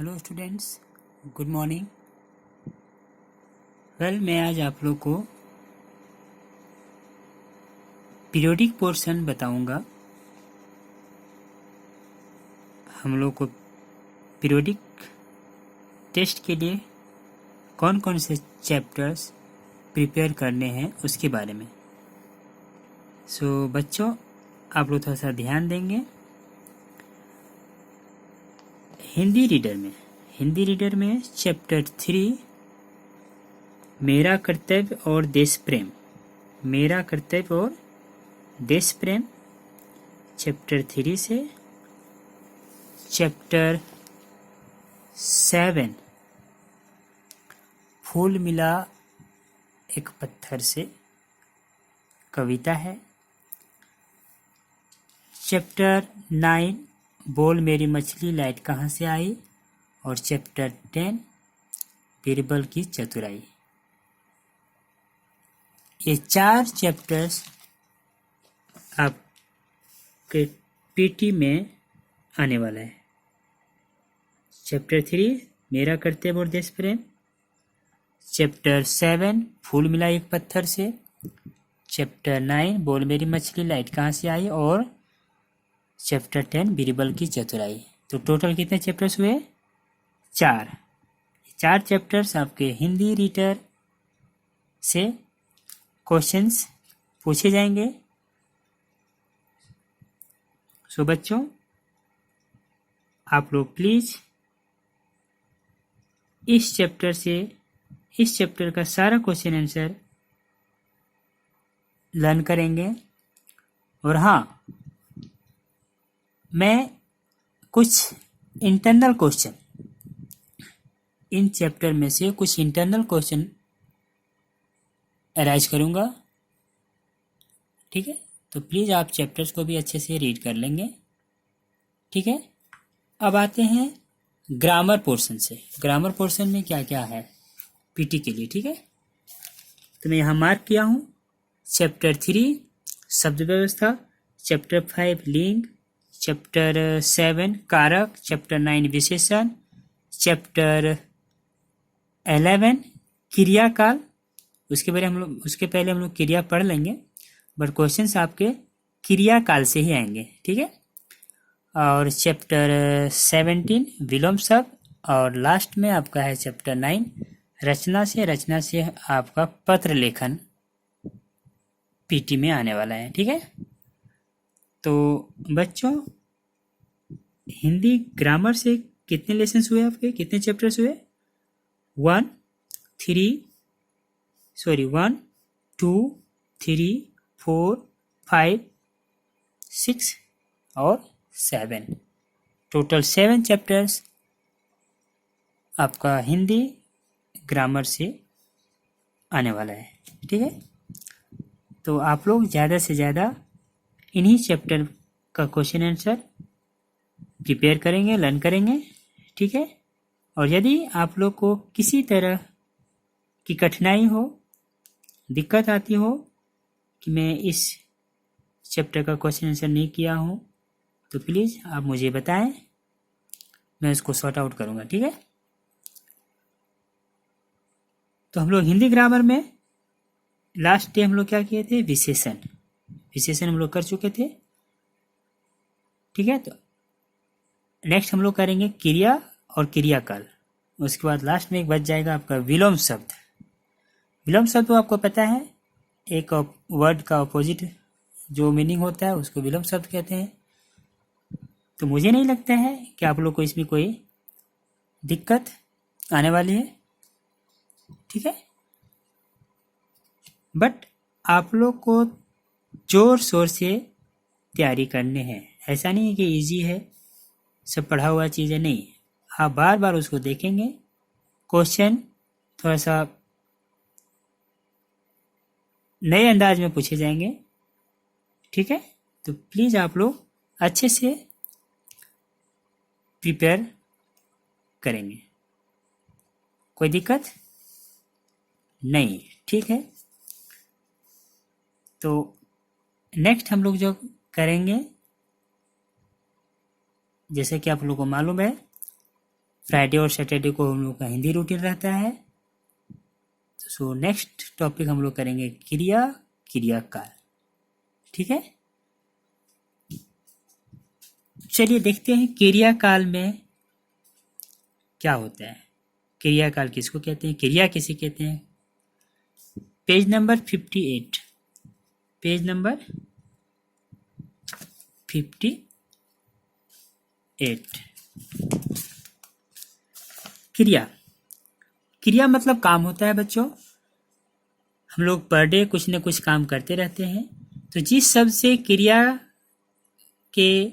Hello students, good morning. मैं आज आप लोग को पीरियोडिक पोर्शन बताऊंगा। हम लोग को पीरियोडिक टेस्ट के लिए कौन कौन से चैप्टर्स प्रिपेयर करने हैं उसके बारे में। बच्चों, आप लोग थोड़ा सा ध्यान देंगे। हिंदी रीडर में चैप्टर 3 मेरा कर्तव्य और देश प्रेम, चैप्टर 3 से चैप्टर 7 फूल मिला एक पत्थर से कविता है। चैप्टर 9 बोल मेरी मछली लाइट कहाँ से आई, और चैप्टर 10 बीरबल की चतुराई। ये 4 चैप्टर्स आपके पीटी में आने वाला है। चैप्टर 3 मेरा कर्तव्य और देश प्रेम, चैप्टर 7 फूल मिला एक पत्थर से, चैप्टर 9 बोल मेरी मछली लाइट कहाँ से आई, और चैप्टर 10 बीरबल की चतुराई। तो टोटल कितने चैप्टर्स हुए? 4 चैप्टर्स आपके हिंदी रीडर से क्वेश्चंस पूछे जाएंगे। बच्चों, आप लोग प्लीज इस चैप्टर का सारा क्वेश्चन आंसर लर्न करेंगे। और हाँ, मैं कुछ इंटरनल क्वेश्चन, इन चैप्टर में से कुछ इंटरनल क्वेश्चन अराइज करूंगा। ठीक है, तो प्लीज़ आप चैप्टर्स को भी अच्छे से रीड कर लेंगे। ठीक है, अब आते हैं ग्रामर पोर्शन से। ग्रामर पोर्शन में क्या क्या है पीटी के लिए। ठीक है, तो मैं यहाँ मार्क किया हूँ चैप्टर 3 शब्द व्यवस्था, चैप्टर 5 लिंग, चैप्टर 7 कारक, चैप्टर 9 विशेषण, चैप्टर 11 क्रियाकाल। उसके पहले हम लोग क्रिया पढ़ लेंगे, बट क्वेश्चंस आपके क्रियाकाल से ही आएंगे। ठीक है, और चैप्टर 17 विलोम शब्द, और लास्ट में आपका है चैप्टर 9 रचना से आपका पत्र लेखन पीटी में आने वाला है। ठीक है, तो बच्चों, हिंदी ग्रामर से कितने लेसन्स हुए आपके, कितने चैप्टर्स हुए? 1, 2, 3, 4, 5, 6 और 7, टोटल 7 चैप्टर्स आपका हिंदी ग्रामर से आने वाला है। ठीक है, तो आप लोग ज़्यादा से ज़्यादा इन्हीं चैप्टर का क्वेश्चन आंसर प्रिपेयर करेंगे, लर्न करेंगे। ठीक है, और यदि आप लोग को किसी तरह की कठिनाई हो, दिक्कत आती हो कि मैं इस चैप्टर का क्वेश्चन आंसर नहीं किया हूँ, तो प्लीज़ आप मुझे बताएं, मैं उसको सॉर्ट आउट करूँगा। ठीक है, तो हम लोग हिंदी ग्रामर में लास्ट डे हम लोग क्या किए थे? विशेषण हम लोग कर चुके थे। ठीक है, तो नेक्स्ट हम लोग करेंगे क्रिया और क्रियाकाल। उसके बाद लास्ट में एक बच जाएगा आपका विलोम शब्द। विलोम शब्द तो आपको पता है, एक वर्ड का अपोजिट जो मीनिंग होता है उसको विलोम शब्द कहते हैं। तो मुझे नहीं लगता है कि आप लोग को इसमें कोई दिक्कत आने वाली है। ठीक है, बट आप लोग को जोर शोर से तैयारी करने हैं। ऐसा नहीं है कि इजी है, सब पढ़ा हुआ चीज़ें नहीं। आप बार बार उसको देखेंगे, क्वेश्चन थोड़ा सा नए अंदाज में पूछे जाएंगे। ठीक है, तो प्लीज़ आप लोग अच्छे से प्रिपेयर करेंगे, कोई दिक्कत नहीं। ठीक है, तो नेक्स्ट हम लोग जो करेंगे, जैसे कि आप लोगों को मालूम है, फ्राइडे और सैटरडे को हम लोग का हिंदी रूटीन रहता है। सो नेक्स्ट टॉपिक हम लोग करेंगे क्रिया, क्रियाकाल। ठीक है, चलिए देखते हैं क्रियाकाल में क्या होता है। क्रियाकाल किसको कहते हैं, क्रिया किसे कहते हैं। Page number 58, page number 58। क्रिया, क्रिया मतलब काम होता है बच्चों। हम लोग पर डे कुछ न कुछ काम करते रहते हैं। तो जिस शब्द से क्रिया के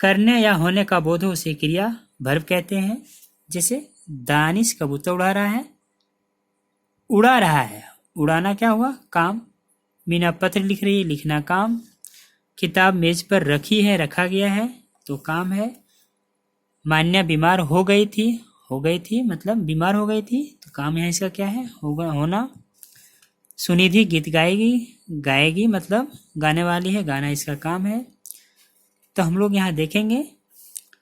करने या होने का बोध हो उसे क्रिया वर्ब कहते हैं। जैसे दानिश कबूतर उड़ा रहा है, उड़ा रहा है, उड़ाना क्या हुआ, काम। मीना पत्र लिख रही है, लिखना काम। किताब मेज पर रखी है, रखा गया है, तो काम है। मान्या बीमार हो गई थी मतलब बीमार हो गई थी, तो काम यहाँ इसका क्या है, होना। सुनिधि गीत गाएगी मतलब गाने वाली है, गाना इसका काम है। तो हम लोग यहाँ देखेंगे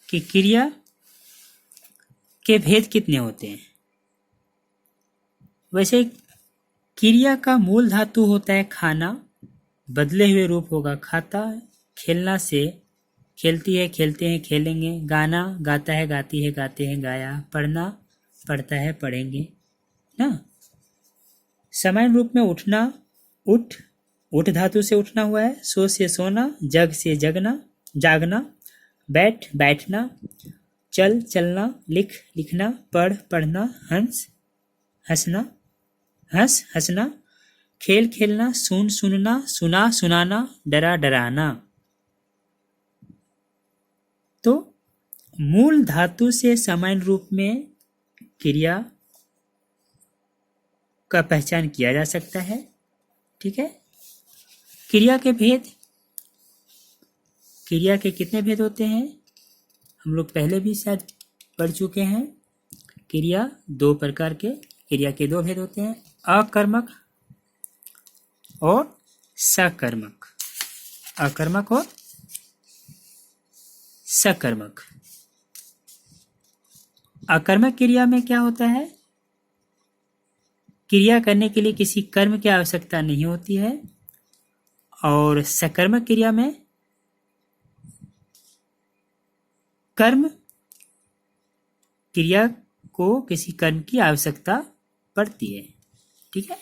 कि क्रिया के भेद कितने होते हैं। वैसे क्रिया का मूल धातु होता है खाना, बदले हुए रूप होगा खाता। खेलना से खेलती है, खेलते हैं, खेलेंगे। गाना गाता है, गाती है, गाते हैं, गाया। पढ़ना पढ़ता है, पढ़ेंगे ना। समान रूप में उठना, उठ धातु से उठना हुआ है। सो से सोना, जग से जगना, जागना। बैठना। चल चलना, लिखना। पढ़ना। हंसना, हंसना। खेलना। सुनना, सुनाना। डराना। तो मूल धातु से समान रूप में क्रिया का पहचान किया जा सकता है। ठीक है, क्रिया के भेद, क्रिया के कितने भेद होते हैं हम लोग पहले भी शायद पढ़ चुके हैं। क्रिया दो प्रकार के, क्रिया के दो भेद होते हैं, अकर्मक और सकर्मक। अकर्मक और सकर्मक। अकर्मक क्रिया में क्या होता है, क्रिया करने के लिए किसी कर्म की आवश्यकता नहीं होती है। और सकर्मक क्रिया में कर्म, क्रिया को किसी कर्म की आवश्यकता पड़ती है। ठीक है,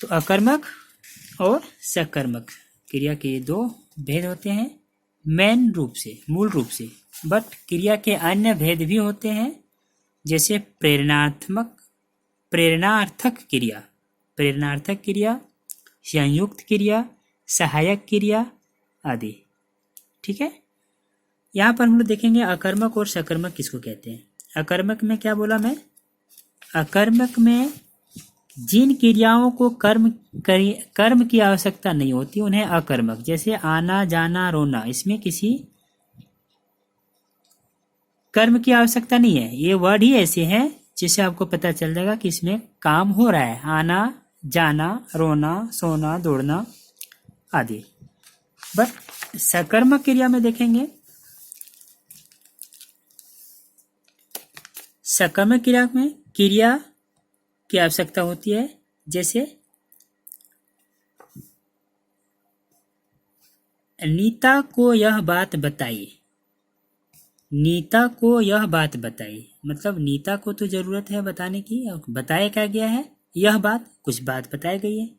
तो अकर्मक और सकर्मक क्रिया के दो भेद होते हैं मेन रूप से, मूल रूप से। बट क्रिया के अन्य भेद भी होते हैं, जैसे प्रेरणार्थक क्रिया, संयुक्त क्रिया, सहायक क्रिया आदि। ठीक है, यहाँ पर हम लोग देखेंगे अकर्मक और सकर्मक किसको कहते हैं। अकर्मक में क्या बोला मैं, अकर्मक में जिन क्रियाओं को कर्म की आवश्यकता नहीं होती उन्हें अकर्मक, जैसे आना, जाना, रोना, इसमें किसी कर्म की आवश्यकता नहीं है। ये वर्ड ही ऐसे हैं जिससे आपको पता चल जाएगा कि इसमें काम हो रहा है, आना, जाना, रोना, सोना, दौड़ना आदि। बट सकर्मक क्रिया में देखेंगे, सकर्मक क्रिया में क्रिया की आवश्यकता होती है, जैसे नीता को यह बात बताई। नीता को यह बात बताई मतलब नीता को तो जरूरत है बताने की, और बताया क्या गया है, यह बात, कुछ बात बताई गई है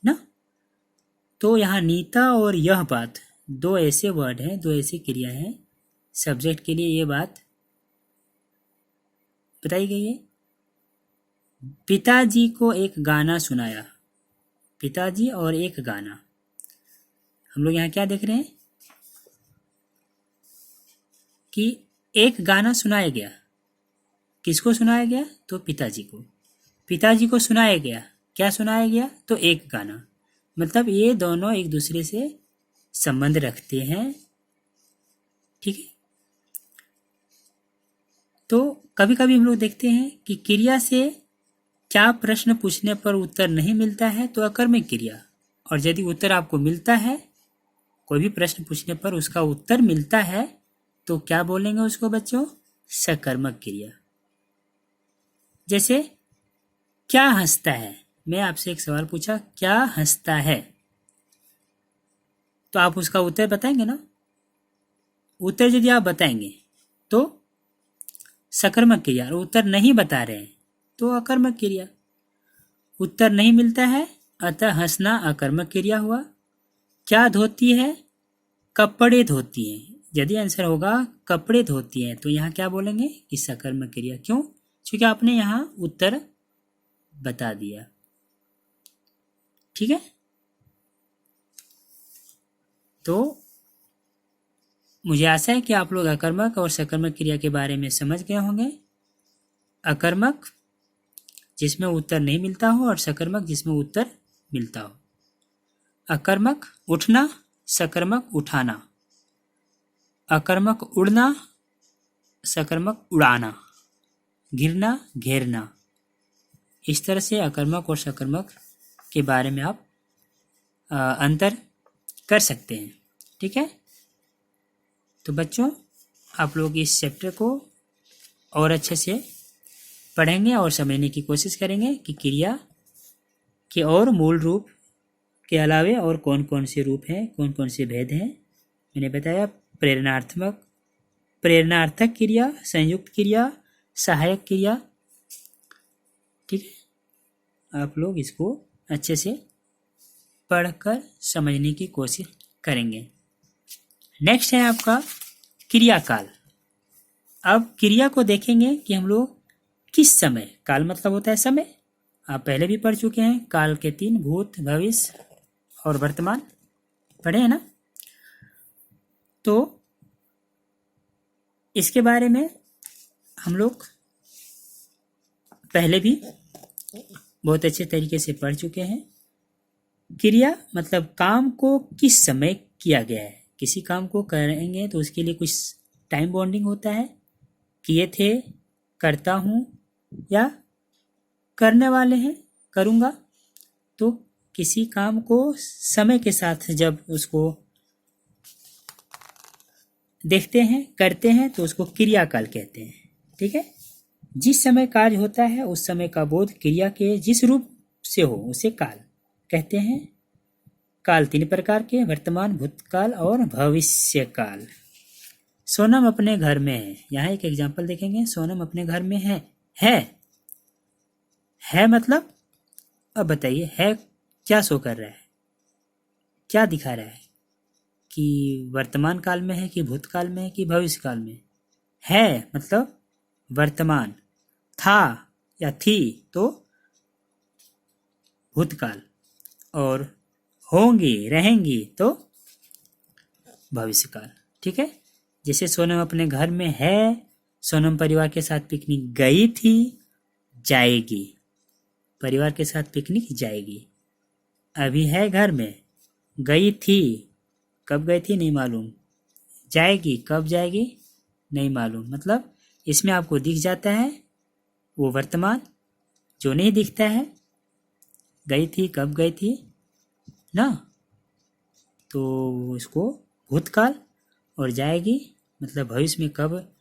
ना। तो यहाँ नीता और यह बात दो ऐसे वर्ड हैं, दो ऐसी क्रिया हैं, सब्जेक्ट के लिए ये बात बताई गई है। पिताजी को एक गाना सुनाया, पिताजी और एक गाना। हम लोग यहाँ क्या देख रहे हैं कि एक गाना सुनाया गया। किसको सुनाया गया, तो पिताजी को। पिताजी को सुनाया गया, क्या सुनाया गया, तो एक गाना। मतलब ये दोनों एक दूसरे से संबंध रखते हैं। ठीक है, तो कभी कभी हम लोग देखते हैं कि क्रिया से क्या प्रश्न पूछने पर उत्तर नहीं मिलता है तो अकर्मक क्रिया, और यदि उत्तर आपको मिलता है, कोई भी प्रश्न पूछने पर उसका उत्तर मिलता है तो क्या बोलेंगे उसको बच्चों? सकर्मक क्रिया। जैसे क्या हंसता है, मैं आपसे एक सवाल पूछा, क्या हंसता है, तो आप उसका उत्तर बताएंगे ना? उत्तर यदि आप बताएंगे तो सकर्मक क्रिया, और उत्तर नहीं बता रहे हैं तो अकर्मक क्रिया। उत्तर नहीं मिलता है अतः हंसना अकर्मक क्रिया हुआ। क्या धोती है? कपड़े धोती है। यदि आंसर होगा कपड़े धोती है तो यहाँ क्या बोलेंगे कि सकर्मक क्रिया। क्यों? क्योंकि आपने यहाँ उत्तर बता दिया। ठीक है, तो मुझे आशा है कि आप लोग अकर्मक और सकर्मक क्रिया के बारे में समझ गए होंगे। अकर्मक जिसमें उत्तर नहीं मिलता हो और सकर्मक जिसमें उत्तर मिलता हो। अकर्मक उठना, सकर्मक उठाना। अकर्मक उड़ना, सकर्मक उड़ाना। गिरना, घेरना। इस तरह से अकर्मक और सकर्मक के बारे में आप अंतर कर सकते हैं। ठीक है, तो बच्चों आप लोग इस चैप्टर को और अच्छे से पढ़ेंगे और समझने की कोशिश करेंगे कि क्रिया के और मूल रूप के अलावे और कौन कौन से रूप हैं, कौन कौन से भेद हैं। मैंने बताया प्रेरणार्थक क्रिया, संयुक्त क्रिया, सहायक क्रिया। ठीक है, आप लोग इसको अच्छे से पढ़कर समझने की कोशिश करेंगे। नेक्स्ट है आपका क्रियाकाल। अब क्रिया को देखेंगे कि हम लोग किस समय, काल मतलब होता है समय, आप पहले भी पढ़ चुके हैं। काल के 3, भूत, भविष्य और वर्तमान, पढ़े हैं ना? तो इसके बारे में हम लोग पहले भी बहुत अच्छे तरीके से पढ़ चुके हैं। क्रिया मतलब काम को किस समय किया गया है। किसी काम को करेंगे तो उसके लिए कुछ टाइम बॉन्डिंग होता है। किए थे, करता हूँ, या करने वाले हैं, करूँगा। तो किसी काम को समय के साथ जब उसको देखते हैं, करते हैं, तो उसको क्रियाकाल कहते हैं। ठीक है, जिस समय कार्य होता है उस समय का बोध क्रिया के जिस रूप से हो उसे काल कहते हैं। काल 3 प्रकार के, वर्तमान, भूतकाल और भविष्य काल। सोनम अपने घर में है, यहाँ एक एग्जाम्पल देखेंगे। सोनम अपने घर में है मतलब, अब बताइए है क्या शो कर रहा है, क्या दिखा रहा है कि वर्तमान काल में है कि भूतकाल में है कि भविष्य काल में है। मतलब वर्तमान, था या थी तो भूतकाल, और होंगी रहेंगी तो भविष्यकाल। ठीक है, जैसे सोनम अपने घर में है, सोनम परिवार के साथ पिकनिक गई थी, जाएगी, परिवार के साथ पिकनिक जाएगी। अभी है घर में, गई थी, कब गई थी नहीं मालूम, जाएगी, कब जाएगी नहीं मालूम। मतलब इसमें आपको दिख जाता है वो वर्तमान, जो नहीं दिखता है गई थी, कब गई थी ना, तो इसको भूतकाल, और जाएगी मतलब भविष्य में कब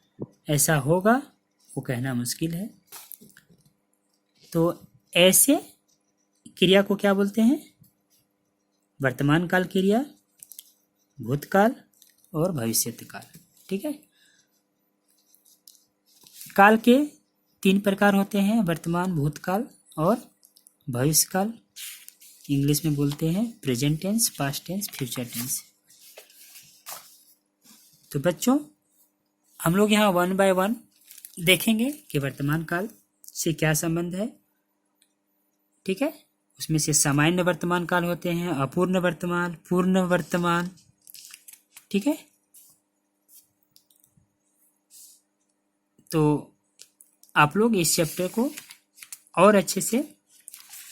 ऐसा होगा वो कहना मुश्किल है। तो ऐसे क्रिया को क्या बोलते हैं? वर्तमान काल क्रिया, भूतकाल और भविष्यत काल। ठीक है, काल के 3 प्रकार होते हैं, वर्तमान, भूतकाल और भविष्य काल। इंग्लिश में बोलते हैं present tense, past tense, future tense. तो बच्चों हम लोग यहाँ 1 बाय 1 देखेंगे कि वर्तमान काल से क्या संबंध है। ठीक है, उसमें से सामान्य वर्तमान काल होते हैं, अपूर्ण वर्तमान, पूर्ण वर्तमान। ठीक है, तो आप लोग इस चैप्टर को और अच्छे से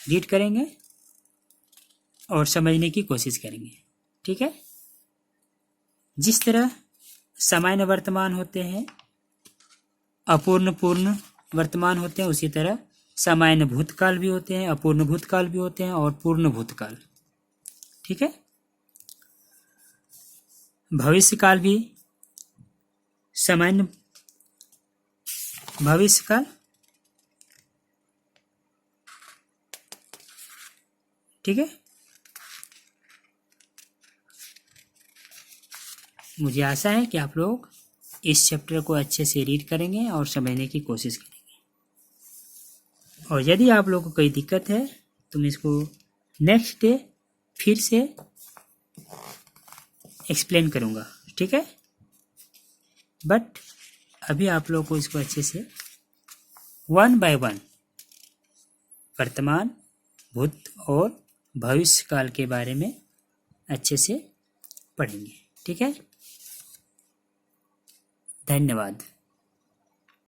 रीड करेंगे और समझने की कोशिश करेंगे। ठीक है, जिस तरह सामान्य वर्तमान होते हैं, अपूर्ण पूर्ण वर्तमान होते हैं, उसी तरह सामान्य भूतकाल भी होते हैं, अपूर्ण भूतकाल भी होते हैं और पूर्ण भूतकाल। ठीक है, भविष्य काल भी सामान्य भविष्यकाल, ठीक है। मुझे आशा है कि आप लोग इस चैप्टर को अच्छे से रीड करेंगे और समझने की कोशिश करेंगे। और यदि आप लोग को कोई दिक्कत है तो मैं इसको नेक्स्ट डे फिर से एक्सप्लेन करूँगा, ठीक है। बट अभी आप लोग को इसको अच्छे से 1 बाय 1 वर्तमान, भूत और भविष्य काल के बारे में अच्छे से पढ़ेंगे, ठीक है। धन्यवाद।